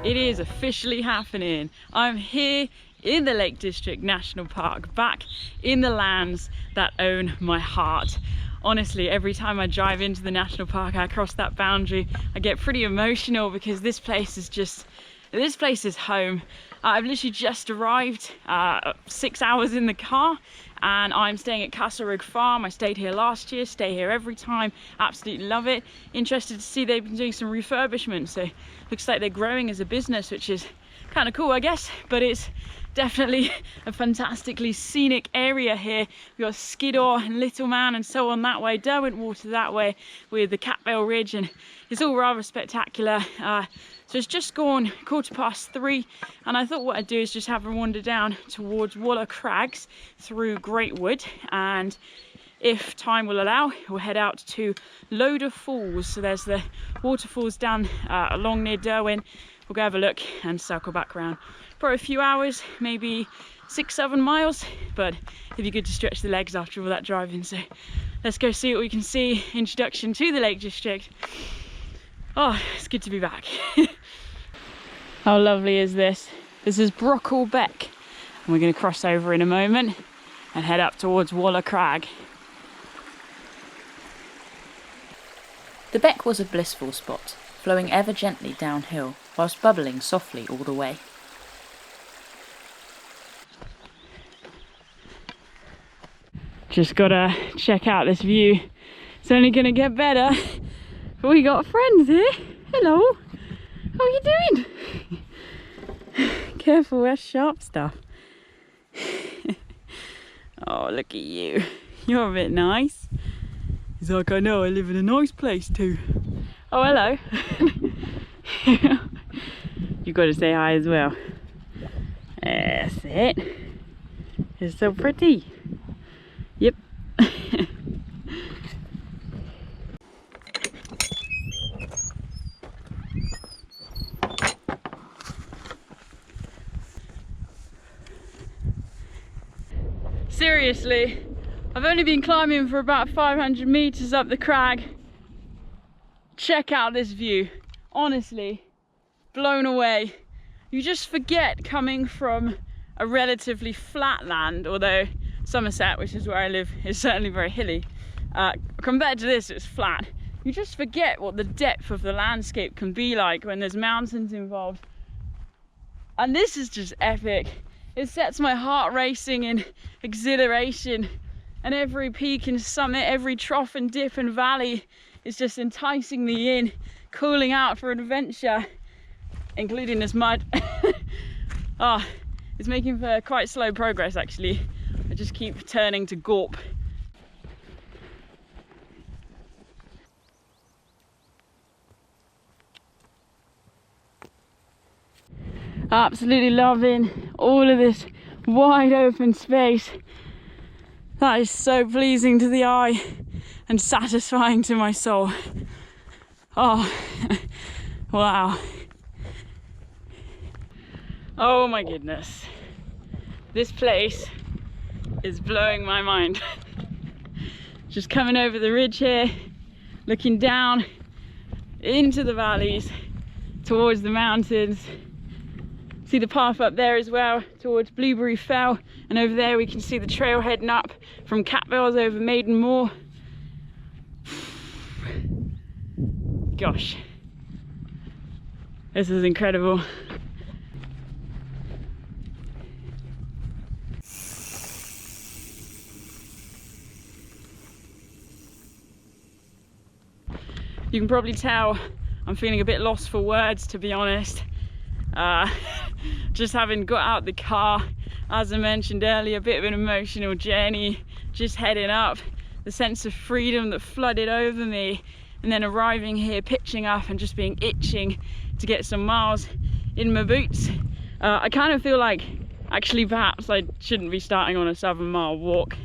it is officially happening. I'm here in the Lake District National Park, back in the lands that own my heart. Honestly, every time I drive into the national park, I cross that boundary, I get pretty emotional because this place is home. I've literally just arrived, 6 hours in the car, and I'm staying at Castlerug Farm. I stayed here last year, stay here every time, absolutely love it. Interested to see they've been doing some refurbishment, so looks like they're growing as a business, which is kind of cool, I guess, but it's definitely a fantastically scenic area here. We've got Skiddaw and Little Man and so on that way, Derwent Water that way with the Catvale Ridge, and it's all rather spectacular. So it's just gone 3:15, and I thought what I'd do is just have a wander down towards Walla Crags through Great Wood, and if time will allow, we'll head out to Lodore Falls. So there's the waterfalls down along near Derwent. We'll go have a look and circle back around for a few hours, maybe 6-7 miles, but it'd be good to stretch the legs after all that driving. So let's go see what we can see. Introduction to the Lake District. Oh, it's good to be back. How lovely is this? This is Brockle Beck, and we're going to cross over in a moment and head up towards Walla Crag. The beck was a blissful spot, flowing ever gently downhill, whilst bubbling softly all the way. Just gotta check out this view. It's only gonna get better. But we got friends here. Hello. How are you doing? Careful, that's sharp stuff. Oh, look at you. You're a bit nice. He's like, I know, I live in a nice place too. Oh, hello. You've got to say hi as well. That's it. It's so pretty. Yep. Seriously, I've only been climbing for about 500 meters up the crag. Check out this view. Honestly, blown away. You just forget coming from a relatively flat land, although Somerset, which is where I live, is certainly very hilly. Compared to this, it's flat. You just forget what the depth of the landscape can be like when there's mountains involved. And this is just epic. It sets my heart racing in exhilaration, and every peak and summit, every trough and dip and valley is just enticing me in, calling out for adventure, including this mud. Oh, it's making for quite slow progress actually. I just keep turning to gawp. Absolutely loving all of this wide open space. That is so pleasing to the eye and satisfying to my soul. Oh, wow. Oh my goodness. This place is blowing my mind. Just coming over the ridge here, looking down into the valleys towards the mountains. See the path up there as well towards Blueberry Fell, and over there we can see the trail heading up from Catvales over Maiden Moor. Gosh, this is incredible. You can probably tell I'm feeling a bit lost for words, to be honest. Just having got out the car, as I mentioned earlier, a bit of an emotional journey, just heading up, the sense of freedom that flooded over me, and then arriving here, pitching up and just being itching to get some miles in my boots. I kind of feel like actually perhaps I shouldn't be starting on a 7-mile walk,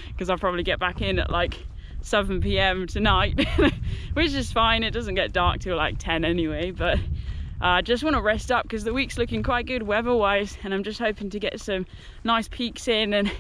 because I'll probably get back in at like 7 PM tonight, which is fine. It doesn't get dark till like 10 anyway, but I just want to rest up because the week's looking quite good weather wise, and I'm just hoping to get some nice peaks in and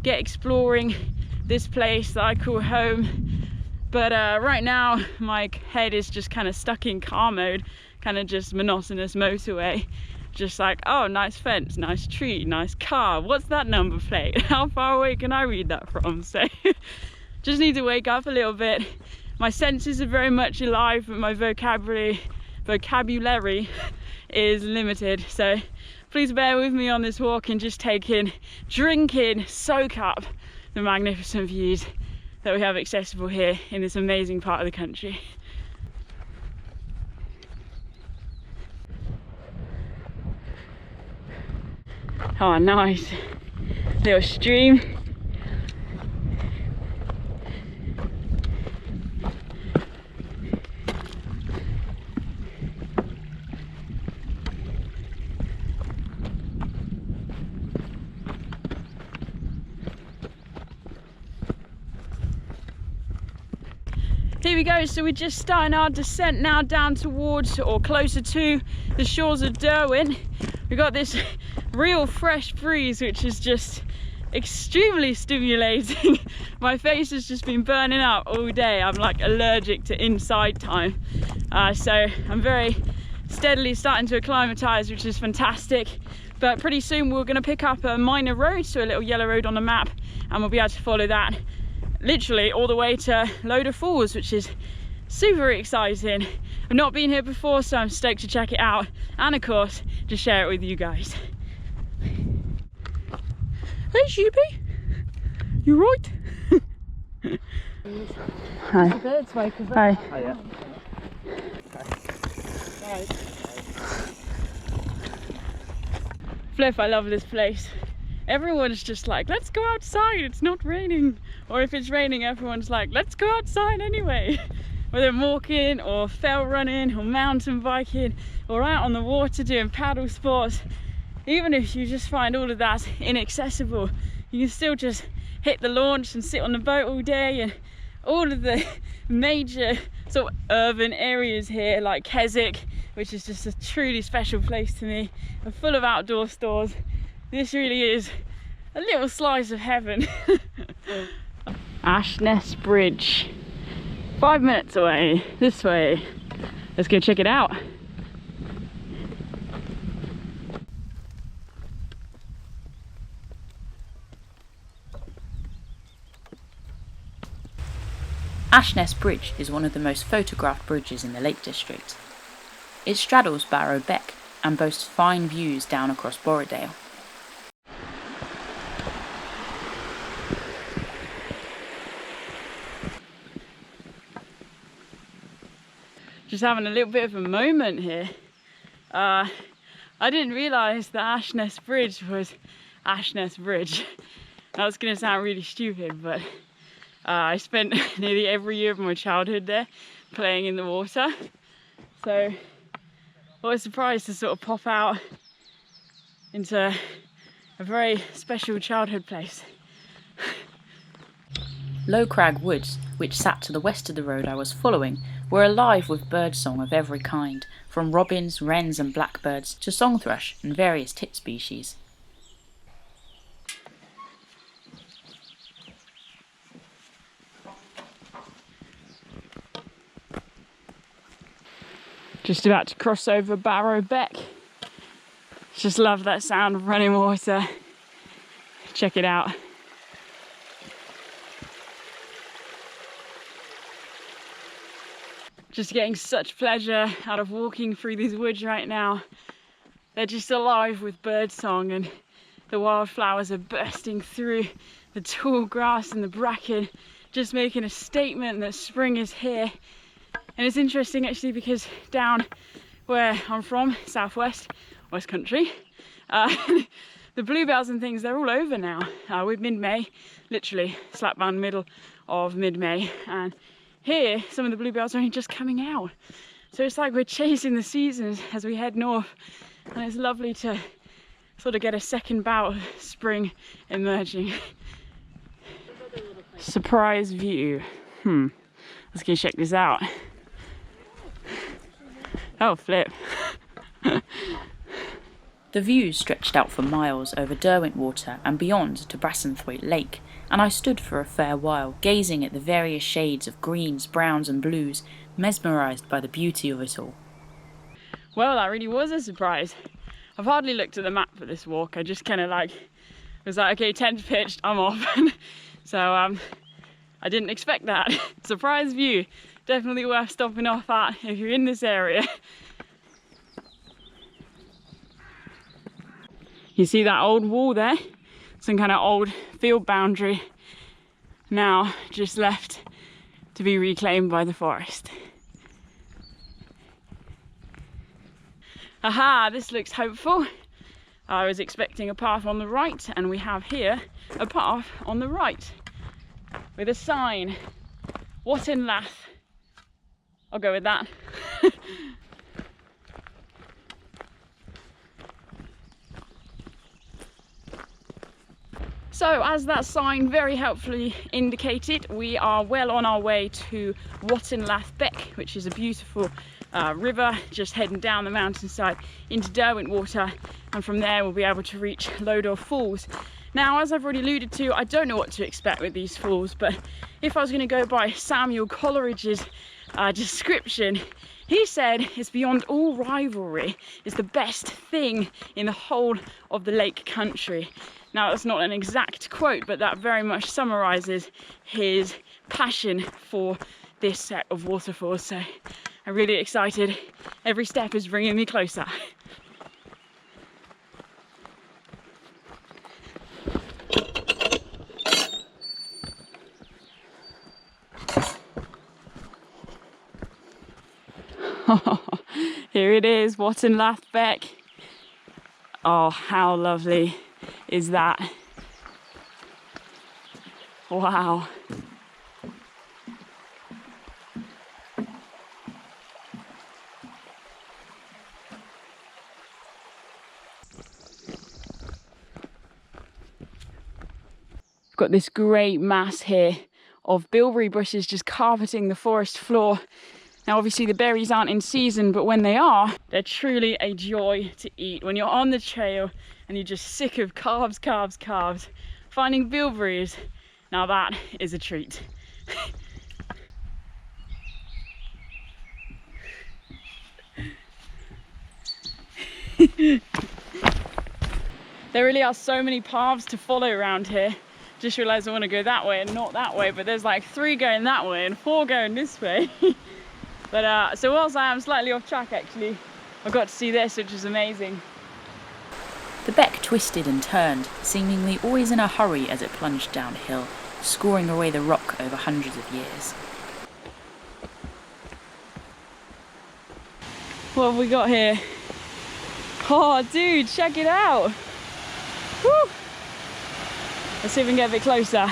get exploring this place that I call home. But right now my head is just kind of stuck in car mode kind of just monotonous motorway. Just like, oh, nice fence, nice tree, nice car, what's that number plate? How far away can I read that from? So just need to wake up a little bit. My senses are very much alive, but my vocabulary is limited. So please bear with me on this walk and just take in, drink in, soak up the magnificent views that we have accessible here in this amazing part of the country. Oh, nice little stream. Here we go, so we're just starting our descent now down towards, or closer to, the shores of Derwent. We got this real fresh breeze, which is just extremely stimulating. My face has just been burning up all day. I'm like allergic to inside time. So I'm very steadily starting to acclimatise, which is fantastic. But pretty soon we're going to pick up a minor road, so a little yellow road on the map, and we'll be able to follow that literally all the way to Lodore Falls, which is super exciting. I've not been here before, so I'm stoked to check it out, and of course to share it with you guys. Hey Sheepy, you right? Hi. Hi. Hiya. Flip, I love this place. Everyone's just like, let's go outside, it's not raining. Or if it's raining, everyone's like, let's go outside anyway. Whether walking or fell running or mountain biking or out on the water doing paddle sports, even if you just find all of that inaccessible, you can still just hit the launch and sit on the boat all day. And all of the major sort of urban areas here, like Keswick, which is just a truly special place to me, are full of outdoor stores. This really is a little slice of heaven. Ashness Bridge, 5 minutes away, this way. Let's go check it out. Ashness Bridge is one of the most photographed bridges in the Lake District. It straddles Barrow Beck and boasts fine views down across Borrowdale. Just having a little bit of a moment here. I didn't realise that Ashness Bridge was Ashness Bridge. That was going to sound really stupid, but I spent nearly every year of my childhood there playing in the water. So I was surprised to sort of pop out into a very special childhood place. Walla Crag woods, which sat to the west of the road I was following, were alive with birdsong of every kind, from robins, wrens and blackbirds to song thrush and various tit species. Just about to cross over Barrow Beck. Just love that sound of running water. Check it out. Just getting such pleasure out of walking through these woods right now. They're just alive with birdsong, and the wildflowers are bursting through the tall grass and the bracken, just making a statement that spring is here. And it's interesting actually, because down where I'm from, southwest, West Country, the bluebells and things, they're all over now. We're mid-May, literally slap bang middle of mid-May, and here some of the bluebells are only just coming out. So it's like we're chasing the seasons as we head north, and it's lovely to sort of get a second bout of spring emerging. Surprise view. Let's go check this out. Oh, flip. The views stretched out for miles over Derwent Water and beyond to Brassenthwaite Lake, and I stood for a fair while, gazing at the various shades of greens, browns and blues, mesmerised by the beauty of it all. Well, that really was a surprise. I've hardly looked at the map for this walk. I just kind of like was like, okay, tent's pitched, I'm off. So I didn't expect that. Surprise view. Definitely worth stopping off at if you're in this area. You see that old wall there? Some kind of old field boundary. Now just left to be reclaimed by the forest. Aha, this looks hopeful. I was expecting a path on the right, and we have here a path on the right with a sign. What in Lath? I'll go with that. So, as that sign very helpfully indicated, we are well on our way to Watton Lath Beck, which is a beautiful river just heading down the mountainside into Derwent Water, and from there we'll be able to reach Lodore Falls. Now, as I've already alluded to, I don't know what to expect with these falls, but if I was going to go by Samuel Coleridge's description, he said it's beyond all rivalry. It's the best thing in the whole of the lake country. Now, that's not an exact quote, but that very much summarises his passion for this set of waterfalls. So I'm really excited. Every step is bringing me closer. Here it is, Watton Lath Beck. Oh, how lovely is that? Wow. We've got this great mass here of bilberry bushes just carpeting the forest floor. Now, obviously the berries aren't in season, but when they are, they're truly a joy to eat. When you're on the trail and you're just sick of carbs, finding bilberries, now that is a treat. There really are so many paths to follow around here. Just realised I want to go that way and not that way, but there's like 3 going that way and 4 going this way. But so whilst I am slightly off track, actually, I got to see this, which is amazing. The beck twisted and turned, seemingly always in a hurry as it plunged downhill, scoring away the rock over hundreds of years. What have we got here? Oh, dude, check it out! Woo! Let's see if we can get a bit closer.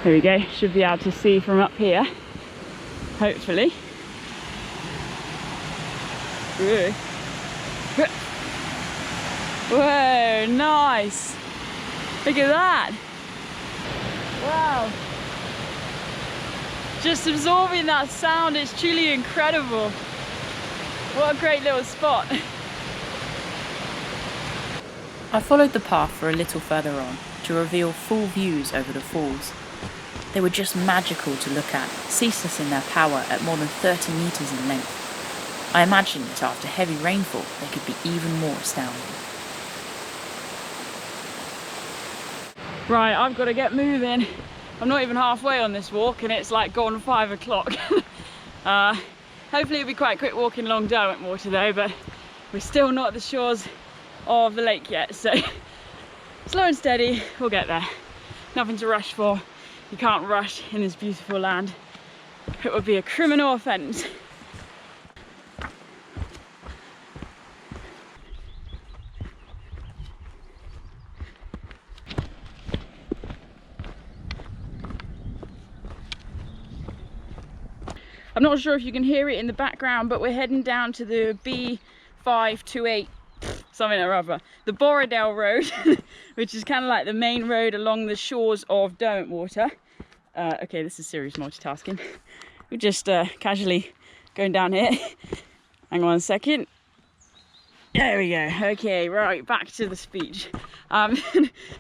There we go, should be able to see from up here, hopefully. Ooh. Whoa, nice! Look at that! Wow! Just absorbing that sound, it's truly incredible. What a great little spot. I followed the path for a little further on to reveal full views over the falls. They were just magical to look at, ceaseless in their power at more than 30 metres in length. I imagine that after heavy rainfall they could be even more astounding. Right, I've got to get moving. I'm not even halfway on this walk and it's like gone 5 o'clock. Hopefully it'll be quite quick walking along Derwent Water though, but we're still not at the shores of the lake yet, so slow and steady, we'll get there. Nothing to rush for. You can't rush in this beautiful land. It would be a criminal offence. I'm not sure if you can hear it in the background, but we're heading down to the B528 something or other, the Boya road, which is kind of like the main road along the shores of Derwent Water. Okay, this is serious multitasking. We're just casually going down here. Hang on a second. There we go. Okay, right, back to the speech.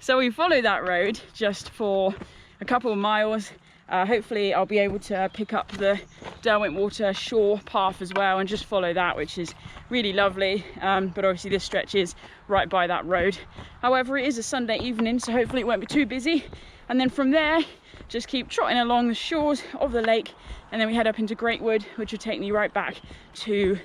So we follow that road just for a couple of miles, Hopefully I'll be able to pick up the Derwent Water shore path as well and just follow that, which is really lovely. But obviously this stretch is right by that road. However, it is a Sunday evening, so hopefully it won't be too busy. And then from there, just keep trotting along the shores of the lake, and then we head up into Greatwood, which will take me right back to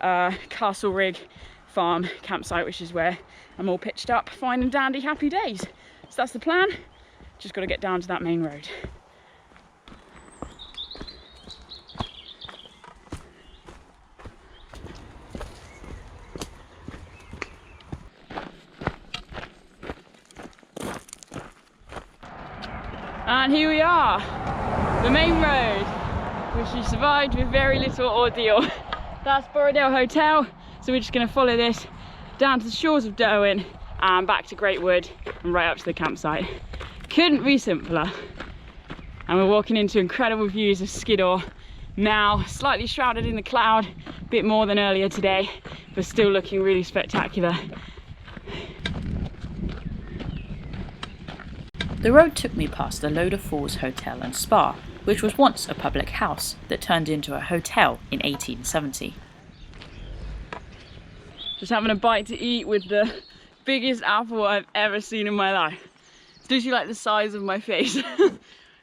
Castle Rig Farm campsite, which is where I'm all pitched up, fine and dandy, happy days. So that's the plan. Just got to get down to that main road. And here we are, the main road, which we survived with very little ordeal. That's Boya Hotel, so we're just going to follow this down to the shores of Derwent and back to Greatwood and right up to the campsite. Couldn't be simpler. And we're walking into incredible views of Skiddaw, now slightly shrouded in the cloud, a bit more than earlier today, but still looking really spectacular. The road took me past the Lodore Falls Hotel and Spa, which was once a public house that turned into a hotel in 1870. Just having a bite to eat with the biggest apple I've ever seen in my life. It's literally like the size of my face.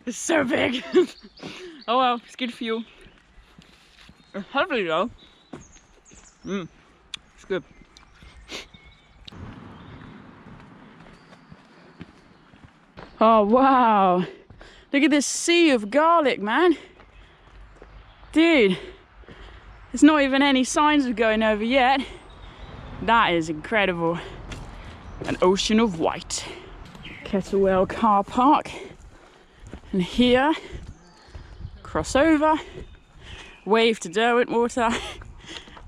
It's so big. Oh well, it's good for you. It's heavy though. It's good. Oh wow, look at this sea of garlic, man. Dude, there's not even any signs of going over yet. That is incredible. An ocean of white. Kettlewell car park. And here, cross over, wave to Derwent Water.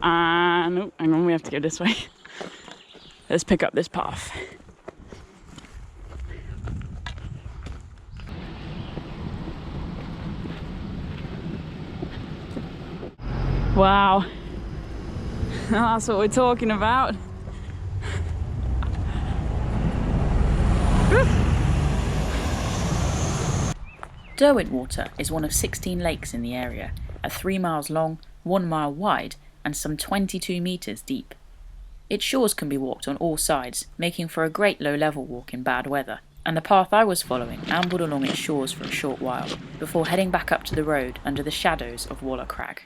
And, oh, hang on, we have to go this way. Let's pick up this path. Wow, that's what we're talking about. Derwent Water is one of 16 lakes in the area, at 3 miles long, 1 mile wide, and some 22 metres deep. Its shores can be walked on all sides, making for a great low-level walk in bad weather, and the path I was following ambled along its shores for a short while, before heading back up to the road under the shadows of Walla Crag.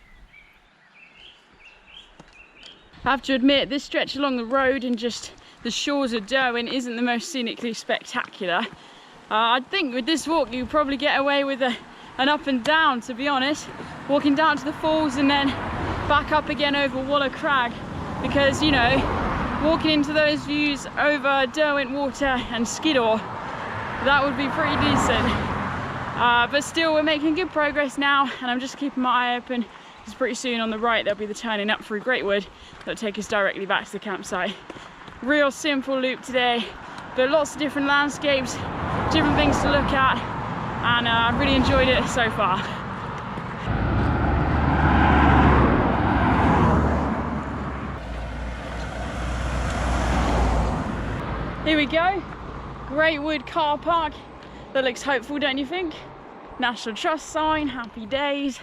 I have to admit, this stretch along the road and just the shores of Derwent isn't the most scenically spectacular. I think with this walk you probably get away with an up and down, to be honest. Walking down to the falls and then back up again over Walla Crag, because, you know, walking into those views over Derwent Water and Skiddaw, that would be pretty decent. But still, we're making good progress now, and I'm just keeping my eye open. Because pretty soon on the right there'll be the turning up through Greatwood that'll take us directly back to the campsite. Real simple loop today, but lots of different landscapes, different things to look at, and I've really enjoyed it so far. Here we go, Greatwood car park. That looks hopeful, don't you think? National Trust sign, happy days.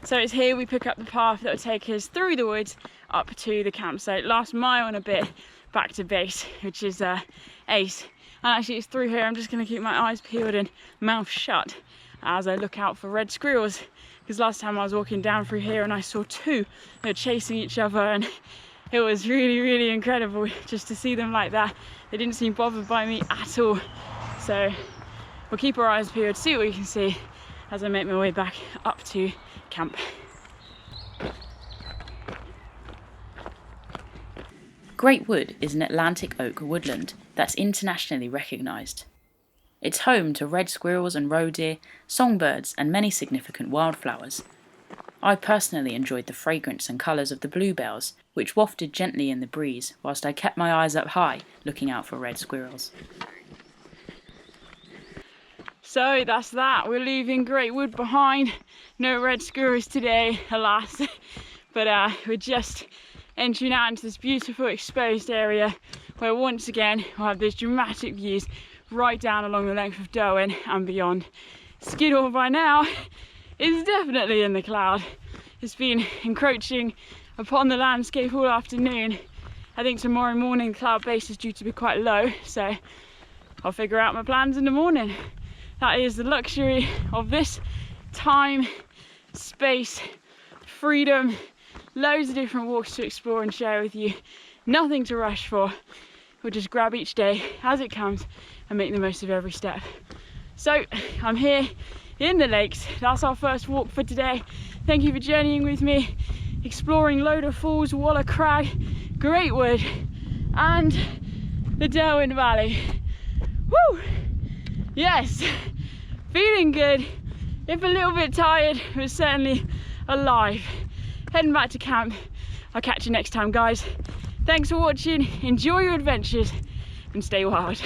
So it's here we pick up the path that will take us through the woods up to the campsite. Last mile and a bit back to base, which is ace. And actually it's through here I'm just going to keep my eyes peeled and mouth shut as I look out for red squirrels. Because last time I was walking down through here and I saw two. They were chasing each other, and it was really, really incredible just to see them like that. They didn't seem bothered by me at all. So we'll keep our eyes peeled, see what we can see as I make my way back up to camp. Greatwood is an Atlantic oak woodland that's internationally recognised. It's home to red squirrels and roe deer, songbirds and many significant wildflowers. I personally enjoyed the fragrance and colours of the bluebells, which wafted gently in the breeze whilst I kept my eyes up high, looking out for red squirrels. So that's that, we're leaving Greatwood behind. No red squirrels today, alas. But we're just entering out into this beautiful exposed area where once again we'll have these dramatic views right down along the length of Derwent and beyond. Skiddaw by now is definitely in the cloud. It's been encroaching upon the landscape all afternoon. I think tomorrow morning the cloud base is due to be quite low, so I'll figure out my plans in the morning. That is the luxury of this time, space, freedom, loads of different walks to explore and share with you. Nothing to rush for. We'll just grab each day as it comes and make the most of every step. So I'm here in the lakes. That's our first walk for today. Thank you for journeying with me, exploring Lodore Falls, Walla Crag, Great Wood, and the Derwent Valley. Woo! Yes, feeling good. If a little bit tired, but certainly alive. Heading back to camp. I'll catch you next time, guys. Thanks for watching. Enjoy your adventures and stay wild.